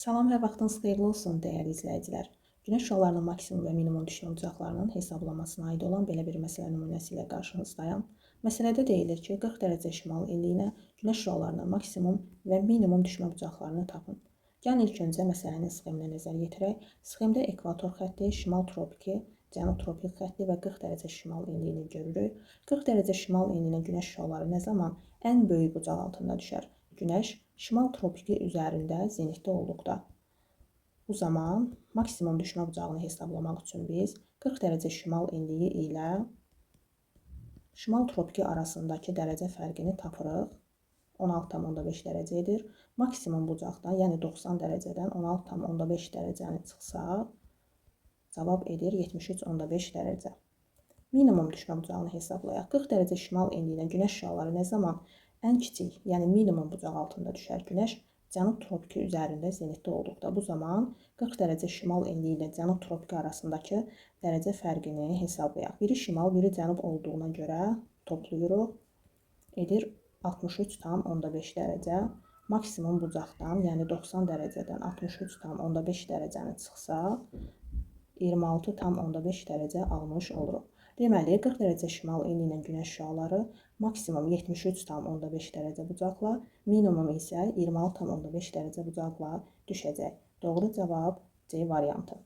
Salam və vaxtınız xeyirli olsun, dəyərli izləyicilər. Günəş şüalarının maksimum və minimum düşmə bucaqlarının hesablanmasına aid olan belə bir məsələ nümunəsi ilə qarşınızdayım. Məsələdə deyilir ki, 40 dərəcə şimal enliyinə günəş şüalarının maksimum və minimum düşmə bucaqlarını tapın. Gəlin ilk öncə məsələnin sxeminə nəzər yetirək. Sxemdə ekvator xətti, şimal tropiki, cənub tropik xətti və 40 dərəcə şimal enliyini görürük. 40 dərəcə şimal enliyinə günəş şüaları nə zaman ən böyük bucaq altında düşər? Günəş şimal tropiki üzərində zenitdə olduqda. Bu zaman maksimum düşmə bucağını hesablamaq üçün biz 40 dərəcə şimal enliyi ilə şimal tropiki arasındakı dərəcə fərqini tapırıq. 16,5 dərəcə edir. Maksimum bucaqdan, yəni 90 dərəcədən 16,5 dərəcəni çıxsaq, cavab edir 73,5 dərəcə. Minimum düşmə bucağını hesablayaq. 40 dərəcə şimal enliyinə günəş şüaları nə zaman ən kiçik, yəni minimum bucaq altında düşər? Günəş cənub tropiki üzərində zenitdə olduqda. Bu zaman 40 dərəcə şimal enliyi ilə cənub tropiki arasındakı dərəcə fərqini hesablayaq. Biri şimal, biri cənub olduğuna görə toplayırıq. Edir 63,5 dərəcə. Maksimum bucaqdan, yəni 90 dərəcədən 63,5 dərəcəni çıxsaq, 26,5 dərəcə almış oluruq. Deməli, 40 dərəcə şimal enliyinə günəş şüaları maksimum 73,5 dərəcə bucaqla, minimum isə 26,5 dərəcə bucaqla düşəcək. Doğru cavab C variantı.